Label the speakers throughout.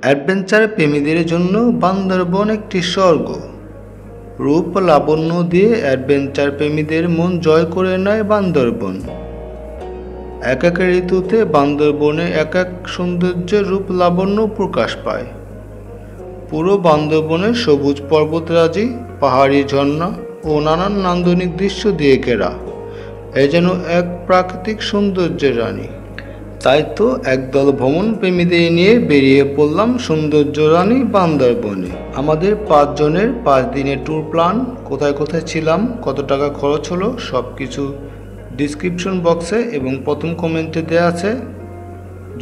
Speaker 1: Adventure প্রেমীদের জন্য বান্দরবন একটি স্বর্গ। রূপ লাবণ্য দিয়ে অ্যাডভেঞ্চার প্রেমীদের মন জয় করে নেয় বান্দরবন। এক এক ঋতুতে বান্দরবনে এক এক সৌন্দর্যের রূপ লাবণ্য প্রকাশ পায়। পুরো বান্দরবনে সবুজ পর্বতরাজি, পাহাড়ি ঝর্ণা ও নানান নান্দনিক দৃশ্য দিয়ে ঘেরা। এ যেন এক প্রাকৃতিক সৌন্দর্যের রানী। তাই তো একদল ভ্রমণ প্রেমীদের নিয়ে বেরিয়ে পড়লাম সৌন্দর্য রানী বান্দরবনে। আমাদের 5 জনের 5 দিনের ট্যুর প্ল্যান, কোথায় কোথায় ছিলাম, কত টাকা খরচ হলো, সব কিছু ডিসক্রিপশন বক্সে এবং প্রথম কমেন্টে দেওয়া আছে।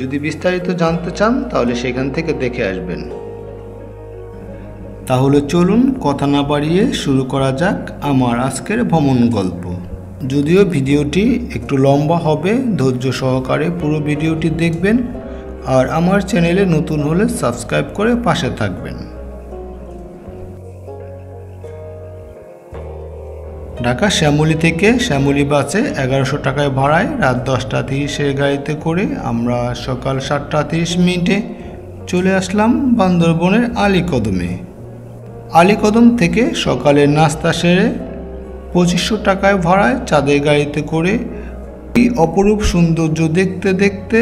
Speaker 1: যদি বিস্তারিত জানতে চান তাহলে সেখান থেকে দেখে আসবেন। তাহলে চলুন কথা না বাড়িয়ে শুরু করা যাক আমার আজকের ভ্রমণ গল্প। যদিও ভিডিওটি একটু লম্বা হবে, ধৈর্য সহকারে পুরো ভিডিওটি দেখবেন আর আমার চ্যানেলে নতুন হলে সাবস্ক্রাইব করে পাশে থাকবেন। ঢাকা শ্যামলী থেকে শ্যামলী বাসে 1100 টাকায় ভাড়ায় রাত 10টা 30-এর গাড়িতে করে আমরা সকাল 7টা 30 মিনিটে চলে আসলাম বান্দরবনের আলীকদমে। আলীকদম থেকে সকালের নাস্তা সেরে 2500 টাকায় ভাড়ায় চাঁদের গাড়িতে করে এই অপরূপ সৌন্দর্য দেখতে দেখতে,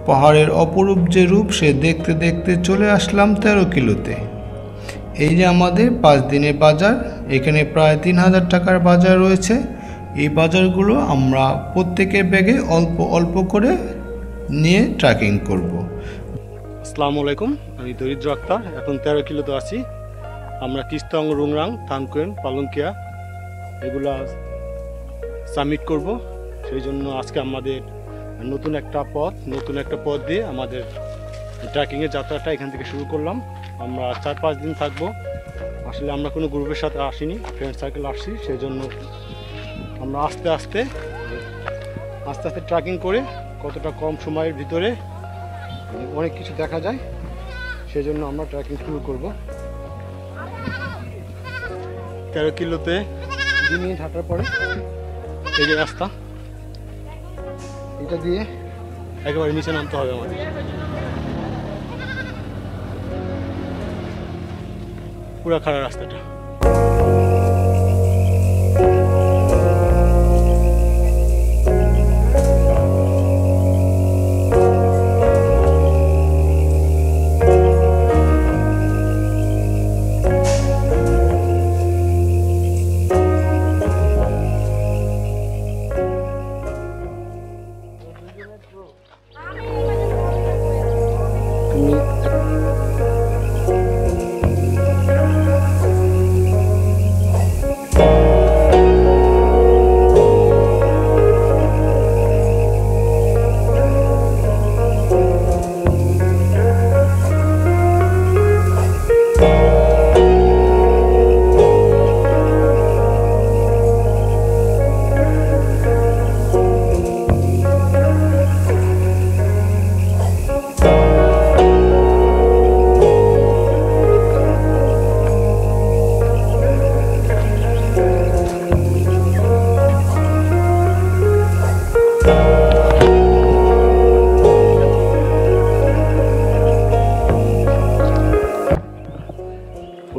Speaker 1: পাহাড়ের অপরূপ যে রূপ সে দেখতে দেখতে চলে আসলাম 13 কিলোতে। এই যে আমাদের 5 দিনের বাজার। এখানে প্রায় 3000 টাকার বাজার রয়েছে। এই বাজারগুলো আমরা প্রত্যেকের ব্যাগে অল্প অল্প করে নিয়ে ট্রেকিং করব।
Speaker 2: আসসালামু আলাইকুম, আমি দরিদ্র আক্তার। এখন 13 কিলোতে আছি। আমরা কিস্তং, রুংরাং, থানকুয়েন, পালংকিয়া এগুলা সাবমিট করব। সেই জন্য আজকে আমাদের নতুন একটা পথ দিয়ে আমাদের ট্রেকিংয়ের যাত্রাটা এখান থেকে শুরু করলাম। আমরা 4-5 দিন থাকবো। আসলে আমরা কোনো গ্রুপের সাথে আসিনি, ফ্রেন্ড সার্কেল আসছি। সেই জন্য আমরা আস্তে আস্তে ট্রেকিং করে কতটা কম সময়ের ভিতরে অনেক কিছু দেখা যায়, সেই জন্য আমরা ট্রেকিং শুরু করব। 13 কিলোতে 2 মিনিট হাঁটার পরে এই যে রাস্তা, এটা দিয়ে একেবারে নিচে নামতে হবে আমাদের। পুরা খাড়া রাস্তাটা।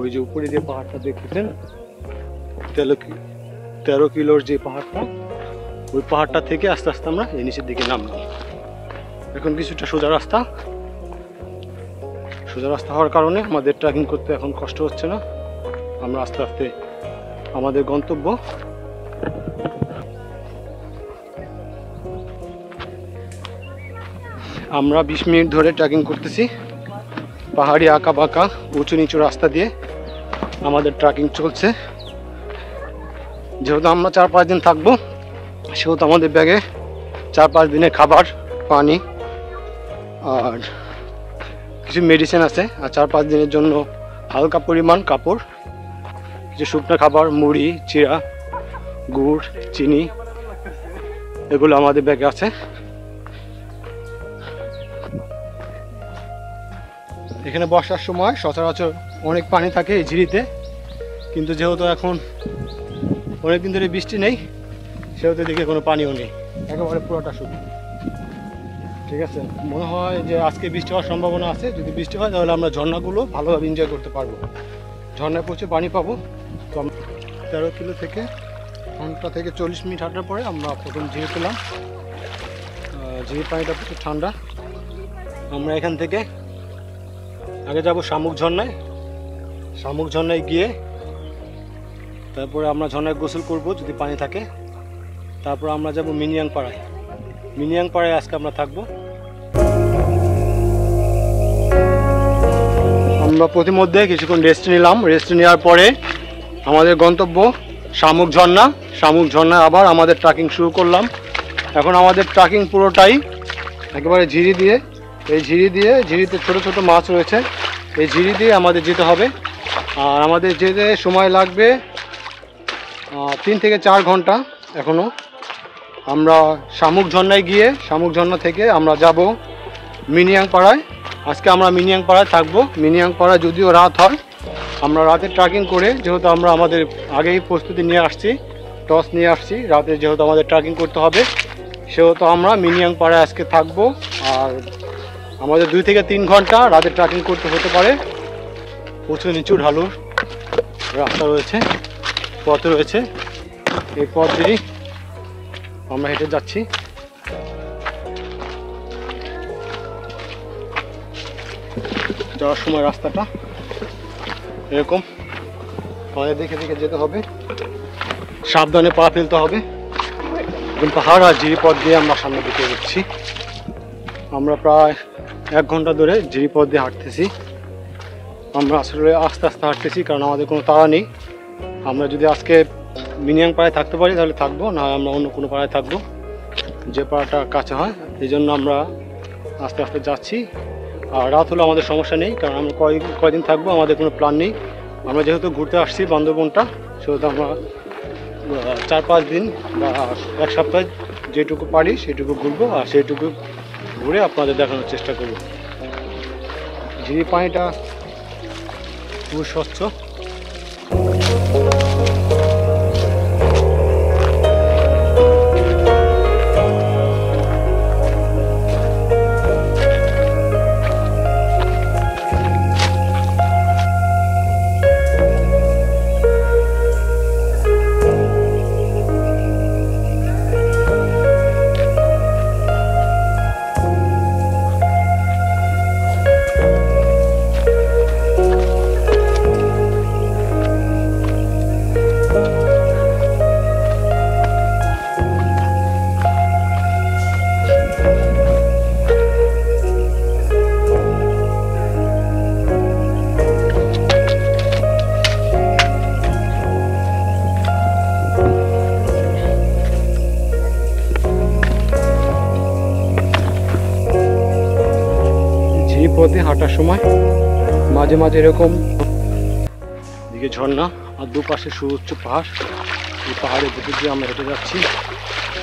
Speaker 2: ওই যে উপরে যে পাহাড়টা দেখতেছেন, 13 কিলোর যে পাহাড়টা, ওই পাহাড়টা থেকে আস্তে আস্তে আমরা এই নিচের দিকে নামলাম। এখন কিছুটা সোজা রাস্তা হওয়ার কারণে আমাদের ট্রেকিং করতে এখন কষ্ট হচ্ছে না। আমরা আস্তে আস্তে আমাদের গন্তব্য। আমরা 20 মিনিট ধরে ট্রেকিং করতেছি। পাহাড়ি আঁকা বাঁকা উঁচু নিচু রাস্তা দিয়ে আমাদের ট্রেকিং চলছে। যেহেতু আমরা 4-5 দিন থাকবো, সেহেতু আমাদের ব্যাগে 4-5 দিনের খাবার, পানি আর কিছু মেডিসিন আছে। আর 4-5 দিনের জন্য হালকা পরিমাণ কাপড়, কিছু শুকনো খাবার, মুড়ি, চিড়া, গুড়, চিনি, এগুলো আমাদের ব্যাগে আছে। এখানে বর্ষার সময় সচরাচর অনেক পানি থাকে এই ঝিরিতে, কিন্তু যেহেতু এখন অনেকদিন ধরে বৃষ্টি নেই, সেহেতু দিকে কোনো পানিও নেই, একেবারে পুরোটা শুধু ঠিক আছে, মনে হয় যে আজকে বৃষ্টি হওয়ার সম্ভাবনা আছে। যদি বৃষ্টি হয় তাহলে আমরা ঝর্ণাগুলো ভালোভাবে এনজয় করতে পারবো, ঝর্ণায় প্রচুর পানি পাবো। তো 13 কিলো থেকে ঘন্টা থেকে 40 মিনিট হাঁটার পরে আমরা প্রথম ঝিরি পেলাম। ঝিরির পানিটা প্রচুর ঠান্ডা। আমরা এখান থেকে আগে যাব শামুক ঝর্ণায়। শামুক ঝর্ণায় গিয়ে তারপরে আমরা ঝর্ণায় গোসল করব যদি পানি থাকে। তারপর আমরা যাব মিনিয়াং পাড়ায়। মিনিয়াং পাড়ায় আজকে আমরা থাকবো। আমরা প্রতিমধ্যে কিছুক্ষণ রেস্ট নিলাম। রেস্ট নেওয়ার পরে আমাদের গন্তব্য শামুক ঝর্ণা। শামুক ঝর্ণায় আবার আমাদের ট্রেকিং শুরু করলাম। এখন আমাদের ট্রেকিং পুরোটাই একেবারে ঝিরি দিয়ে। এই ঝিরিতে ছোট ছোট মাছ রয়েছে। এই ঝিরি দিয়ে আমাদের যেতে হবে। আর আমাদের যেতে সময় লাগবে 3 থেকে 4 ঘন্টা এখনও। আমরা শামুক ঝর্ণায় গিয়ে শামুক ঝর্ণা থেকে আমরা যাব মিনিয়াং পাড়ায়। আজকে আমরা মিনিয়াং পাড়ায় থাকবো। মিনিয়াং পাড়ায় যদিও রাত হয়, আমরা রাতে ট্রেকিং করে, যেহেতু আমরা আমাদের আগেই প্রস্তুতি নিয়ে আসছি, টর্চ নিয়ে আসছি, রাতে যেহেতু আমাদের ট্রেকিং করতে হবে, সেহেতু আমরা মিনিয়াং পাড়ায় আজকে থাকবো। আর আমাদের 2 থেকে 3 ঘন্টা রাতে ট্রেকিং করতে হতে পারে। প্রচুর নিচু ঢালুর রাস্তা রয়েছে, পথ রয়েছে। এই পথ দিয়েই আমরা হেঁটে যাচ্ছি। যাওয়ার সময় রাস্তাটা এরকম আমাদের দেখে দেখে যেতে হবে, সাবধানে পা ফেলতে হবে। পাহাড় আর ঝিরি পথ দিয়ে আমরা সামনের দিকে এগোচ্ছি। আমরা প্রায় 1 ঘন্টা ধরে ঝিরি পথ দিয়ে হাঁটতেছি। আমরা আসলে আস্তে আস্তে হাঁটতেছি, কারণ আমাদের কোনো তাড়া নেই। আমরা যদি আজকে মিনিয়াং পাড়ায় থাকতে পারি তাহলে থাকবো, না আমরা অন্য কোনো পাড়ায় থাকবো, যে পাড়াটা কাছে হয়। এই জন্য আমরা আস্তে আস্তে যাচ্ছি। আর রাত হলে আমাদের সমস্যা নেই, কারণ আমরা কয়দিন থাকবো আমাদের কোনো প্ল্যান নেই। আমরা যেহেতু ঘুরতে আসছি বান্দরবনটা, সেহেতু আমরা 4-5 দিন বা 1 সপ্তাহ যেটুকু পারি সেটুকু ঘুরবো। আর সেইটুকু ঘুরে আপনাদের দেখানোর চেষ্টা করব। ঝিরি পানিটা খুব স্বচ্ছ। পথে হাঁটার সময় মাঝে মাঝে এরকম দিকে ঝর্ণা আর দুপাশে সুউচ্চ পাহাড়। এই পাহাড়ের ভিতর দিয়ে আমরা হেঁটে যাচ্ছি।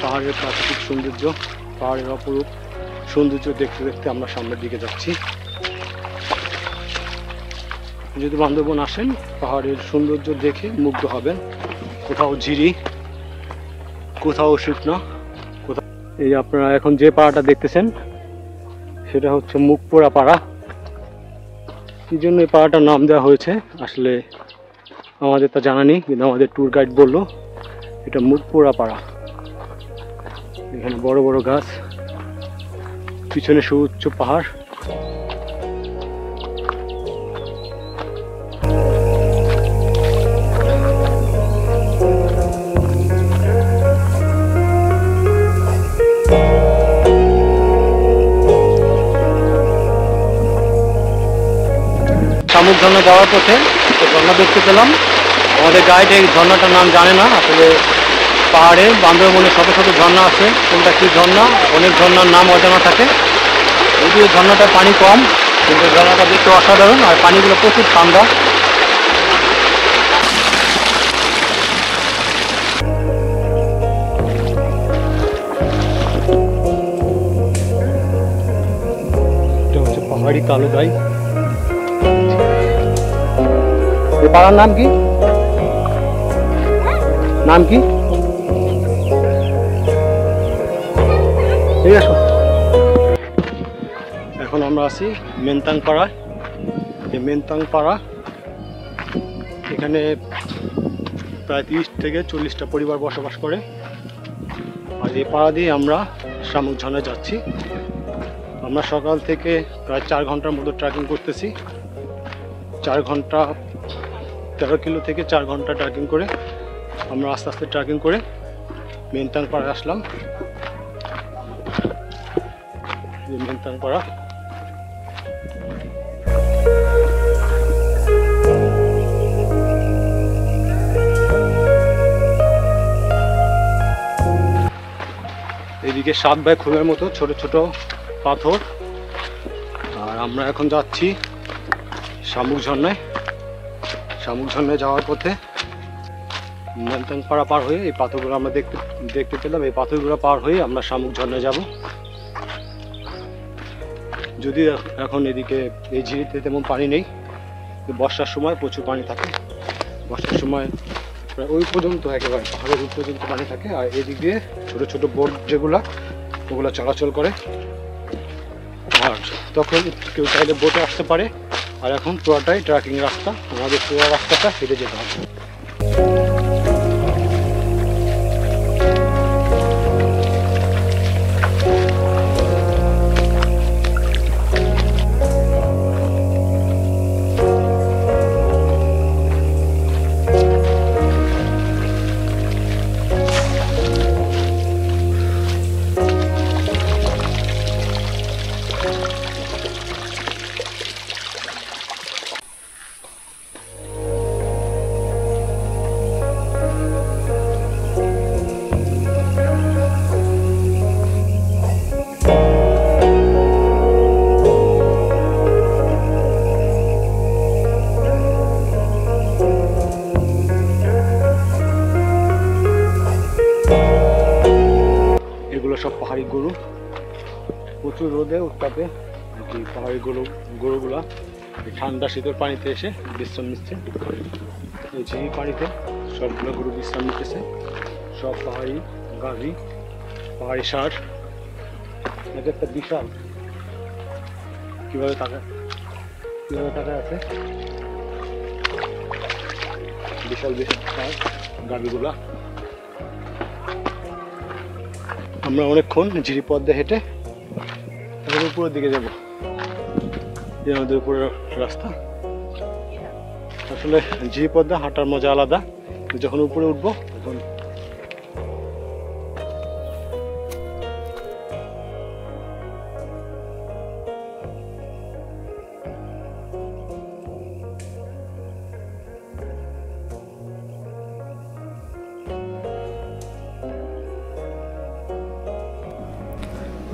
Speaker 2: পাহাড়ের প্রাকৃতিক সৌন্দর্য, পাহাড়ের অপরূপ সৌন্দর্য দেখতে দেখতে আমরা সামনের দিকে যাচ্ছি। যদি বান্দরবন আসেন, পাহাড়ের সৌন্দর্য দেখে মুগ্ধ হবেন। কোথাও ঝিরি, কোথাও শুকনো, কোথাও এই আপনারা এখন যে পাহাড়টা দেখতেছেন সেটা হচ্ছে মুখপোড়া পাড়া। কি জন্য এই পাড়াটার নাম দেওয়া হয়েছে আসলে আমাদের তা জানা নেই, কিন্তু আমাদের ট্যুর গাইড বললো এটা মুখপোড়া পাড়া। এখানে বড় বড় গাছ, পিছনে সুউচ্চ পাহাড়। শামুক ঝর্ণা যাওয়ার পথে ঝর্ণা দেখতে পেলাম। আমাদের গাইড এই ঝর্ণাটার নাম জানে না। আসলে পাহাড়ে বান্দরবনে শত শত ঝর্ণা আছে, কোনটা কী ঝর্ণা, অনেক ঝর্ণার নাম অজানা থাকে। যদিও ঝর্ণাটার পানি কম, কিন্তু ঝর্ণাটা দেখতে অসাধারণ। আর পানিগুলো প্রচুর ঠান্ডা। এটা হচ্ছে পাহাড়ি কালো গাই। এই পাড়ার নাম কি? নাম কি? ঠিক আছে। আমরা আছি মেনতাং পাড়া। এই মেনতাং পাড়া, এখানে প্রায় 30 থেকে 40টা পরিবার বসবাস করে। আর এই পাড়া দিয়ে আমরা শামুকঝর্ণায় যাচ্ছি। আমরা সকাল থেকে প্রায় 4 ঘন্টার মতো ট্রেকিং করতেছি। 4 ঘন্টা, 13 কিলো থেকে 4 ঘন্টা ট্রেকিং করে আমরা আস্তে আস্তে ট্রেকিং করে মেনতাং পাড়ায় আসলাম। মেনতাং পাড়া, এদিকে 7 বাই খুমের মতো ছোট ছোট পাথর। আর আমরা এখন যাচ্ছি শামুকঝর্ণায়। শামুকঝর্ণায় যাওয়ার পথে মেনতাং পাড়া পার হয়ে এই পাথরগুলো আমরা দেখতে পেলাম। এই পাথরগুলো পার হয়ে আমরা শামুকঝর্ণায় যাব। যদি এখন এদিকে এই ঝিরিতে তেমন পানি নেই, বর্ষার সময় প্রচুর পানি থাকে। বর্ষার সময় প্রায় ওই পর্যন্ত, একেবারে পাহাড়ের ওই পর্যন্ত পানি থাকে। আর এদিক দিয়ে ছোটো ছোটো বোট ওগুলো চলাচল করে। আর তখন কেউ চাইলে বোটে আসতে পারে। আর এখন পুরোটাই ট্রেকিং রাস্তা, আমাদের পুরো রাস্তাটা হেঁটে যেতে হবে। সব পাহাড়ি গরু, প্রচুর রোদে উত্তাপে পাহাড়ি গরুগুলা ঠান্ডা শীতের পানিতে এসে বিশ্রাম নিচ্ছে। এই ঝিরি পানিতে সবগুলো গরু বিশ্রাম নিতেছে। সব পাহাড়ি গাভী, পাহাড়ি ষাঁড়। এটা একটা বিশাল, কিভাবে তাকায় আছে, বিশাল বিশাল ষাঁড় গাভীগুলা। আমরা অনেকক্ষণ ঝিরি পথ দিয়ে হেঁটে এখন উপরের দিকে যাব। এই আমাদের উপরের রাস্তা। আসলে ঝিরি পথ দিয়ে হাঁটার মজা আলাদা। যখন উপরে উঠবো তখন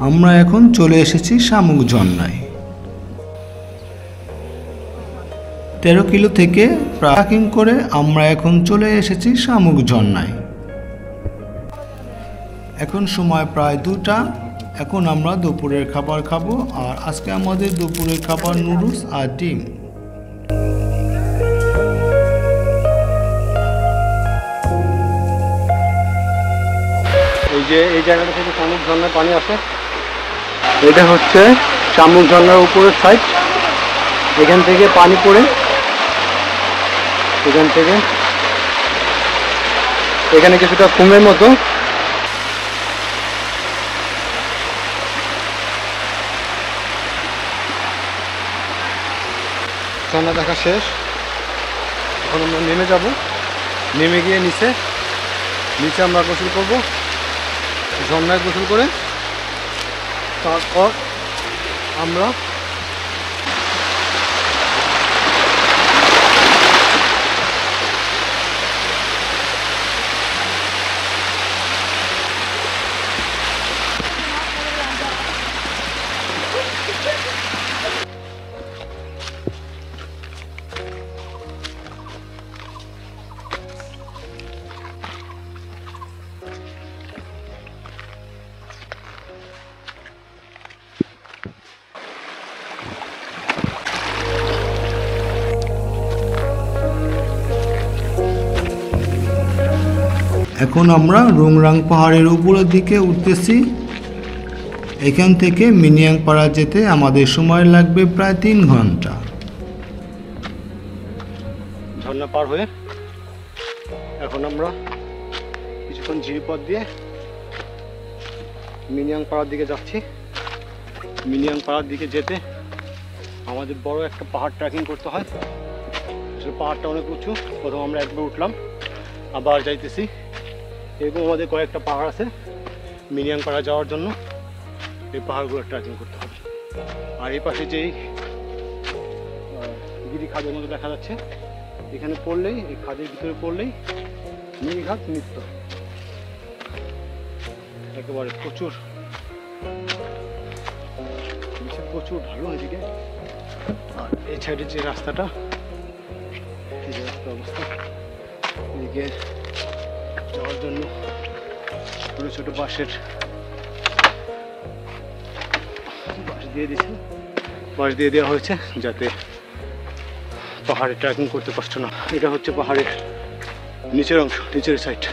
Speaker 1: আমরা এখন চলে এসেছি শামুকঝর্ণায়। 13 কিলো থেকে ট্রেকিং করে আমরা এখন চলে এসেছি শামুকঝর্ণায়। এখন সময় প্রায় 2টা। এখন আমরা দুপুরের খাবার খাবো। আর আজকে আমাদের দুপুরের খাবার নুডলস আর ডিম।
Speaker 2: এই জায়গাটা থেকে শামুকঝর্ণায় পানি আসে। এটা হচ্ছে শামুকঝর্ণার উপরের সাইড। এখান থেকে পানি পড়ে এখানে কিছুটা কুমের মতো। ঝর্ণা দেখা শেষ। এখন আমরা নেমে যাব। নেমে গিয়ে নিচে আমরা গোসল করবো। ঝর্ণায় গোসল করে তারপর আমরা
Speaker 1: এখন আমরা রুংরাং পাহাড়ের উপরের দিকে উঠতেছি। এখান থেকে মিনিয়াংপাড়া যেতে আমাদের সময় লাগবে প্রায় 3 ঘন্টা।
Speaker 2: ঝর্ণা পার হয়ে এখন আমরা কিছুক্ষণ ঝিরিপথ দিয়ে মিনিয়াংপাড়ার দিকে যাচ্ছি। মিনিয়াংপাড়ার দিকে যেতে আমাদের বড় একটা পাহাড় ট্রেকিং করতে হয়। আসলে পাহাড়টা অনেক উঁচু। প্রথম আমরা একবার উঠলাম, আবার যাইতেছি। এরকম আমাদের কয়েকটা পাহাড় আছে মিনিয়াংপাড়া যাওয়ার জন্য। এই পাহাড়গুলো ট্রেকিং করতে হবে। আর এই পাশে যেই গিরি খাদের মতো দেখা যাচ্ছে, এখানে পড়লেই, এই খাদের ভিতরে পড়লেই নীলঘাট নৃত্য। একেবারে প্রচুর ঢালু এদিকে। আর এই সাইডে যে রাস্তাটা, এই যে রাস্তার অবস্থা, এদিকে যাওয়ার জন্য ছোটো ছোটো বাঁশ দিয়ে দেওয়া হয়েছে যাতে পাহাড়ে ট্রেকিং করতে কষ্ট না। এটা হচ্ছে পাহাড়ের নিচের অংশ, নিচের সাইড।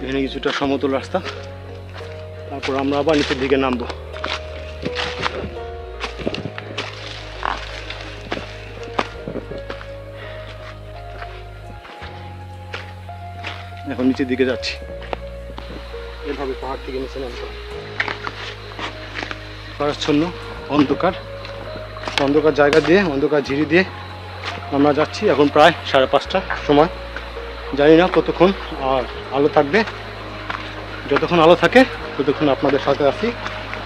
Speaker 2: এখানে কিছুটা সমতল রাস্তা, তারপর আমরা আবার নিচের দিকে নামবো। এখন নিচের দিকে যাচ্ছি, এভাবে পাহাড় থেকে নিচে নামবো। পারাচ্ছন্ন অন্ধকার জায়গা দিয়ে, অন্ধকার ঝিরি দিয়ে আমরা যাচ্ছি। এখন প্রায় 5:30টার সময়। জানি না কতক্ষণ আর আলো থাকবে। যতক্ষণ আলো থাকে ততক্ষণ আপনাদের সাথে আছি।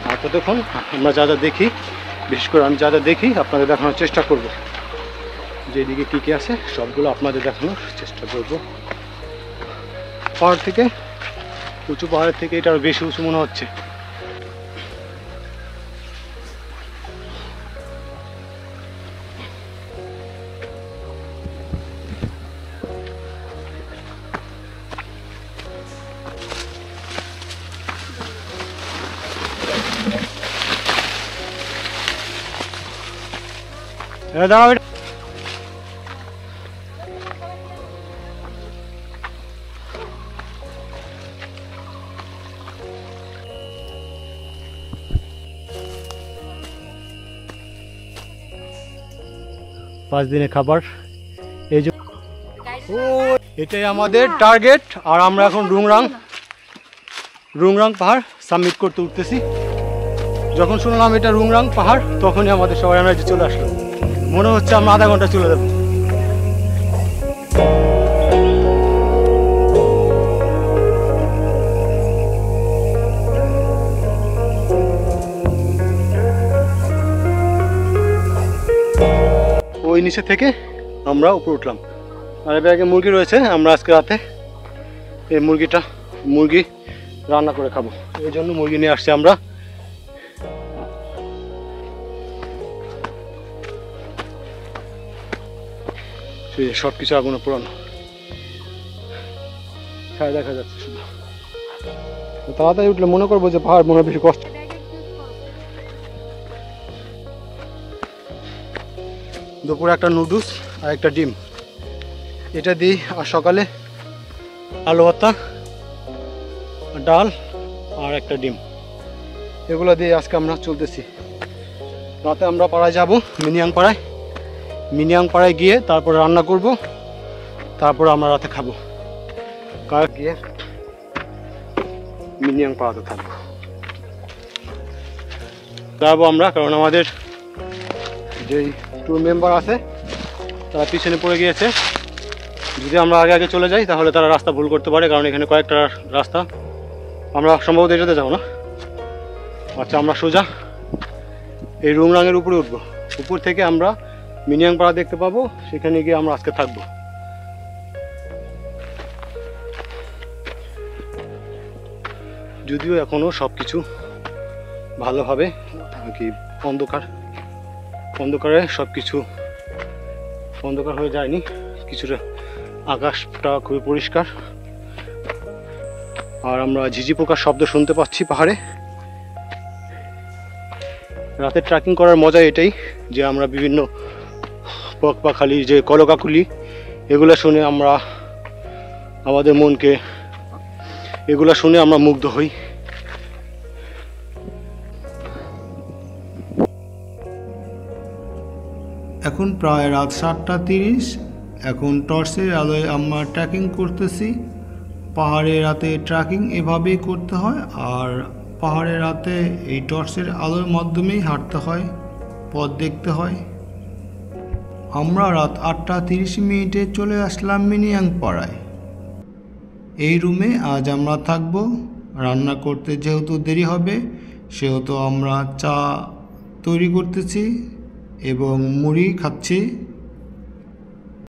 Speaker 2: আর ততক্ষণ আমরা যা যা দেখি, বিশেষ করে আমি যা যা দেখি আপনাদের দেখানোর চেষ্টা করব। যেদিকে কী কী আছে সবগুলো আপনাদের দেখানোর চেষ্টা করব। পাহাড় থেকে, উঁচু পাহাড়ের থেকে এটা আরও বেশি উঁচু মনে হচ্ছে। দাঁড়াও, 5 দিনের খাবার। এই যে এটাই আমাদের টার্গেট। আর আমরা এখন রুংরাং পাহাড় সাবমিট করতে উঠতেছি। যখন শুনলাম এটা রুংরাং পাহাড়, তখনই আমাদের সবাই এনার্জি চলে আসলো। মনে হচ্ছে আমরা আধা ঘন্টা চলে যাবো। ওই নিচে থেকে আমরা উপরে উঠলাম। আর এর ব্যাগে মুরগি রয়েছে। আমরা আজকে রাতে এই মুরগি রান্না করে খাবো। এই জন্য মুরগি নিয়ে আসছি আমরা। সব কিছু আগুনে পোড়ানো, ছায়া দেখা যাচ্ছে শুধু। তাড়াতাড়ি উঠলে মনে করবো যে পাহাড় মনে বেশি কষ্ট। দুপুরে একটা নুডলস আর একটা ডিম, এটা দিই। আর সকালে আলু ভর্তা, ডাল আর একটা ডিম, এগুলো দিয়ে আজকে আমরা চলতেছি। রাতে আমরা পাড়ায় যাব, মিনিয়াংপাড়ায় গিয়ে তারপরে রান্না করব, তারপর আমরা রাতে খাবো। কার গিয়ে মিনিয়াংপাড়াতে থাকবো যাবো আমরা, কারণ আমাদের যেই ট্যুর মেম্বার আছে তারা পিছনে পড়ে গিয়েছে। যদি আমরা আগে চলে যাই তাহলে তারা রাস্তা ভুল করতে পারে, কারণ এখানে কয়েকটা রাস্তা। আমরা সম্ভবত এটাতে যাবো না। আচ্ছা, আমরা সোজা এই রুংরাংয়ের উপরে উঠবো। উপর থেকে আমরা মিনিয়াংপাড়া দেখতে পাবো, সেখানে গিয়ে আমরা আজকে থাকবো। যদিও এখনো সবকিছু ভালোভাবে কি অন্ধকারে সবকিছু অন্ধকার হয়ে যায়নি। কিছুটা আকাশটা খুবই পরিষ্কার। আর আমরা ঝিঝি পোকার শব্দ শুনতে পাচ্ছি পাহাড়ে। রাতে ট্রেকিং করার মজা এটাই যে আমরা বিভিন্ন পকপাখালি, যে কলকাকুলি, এগুলো শুনে আমরা মুগ্ধ হই।
Speaker 1: এখন প্রায় রাত 7:30। এখন টর্চের আলোয় আমরা ট্রেকিং করতেছি। পাহাড়ে রাতে ট্রেকিং এভাবেই করতে হয়, আর পাহাড়ে রাতে এই টর্চের আলোর মাধ্যমেই হাঁটতে হয়, পথ দেখতে হয়। আমরা রাত 8:30 চলে আসলাম মিনিয়াং পাড়ায়। এই রুমে আজ আমরা থাকবো। রান্না করতে যেহেতু দেরি হবে, সেহেতু আমরা চা তৈরি করতেছি এবং মুড়ি খাচ্ছি।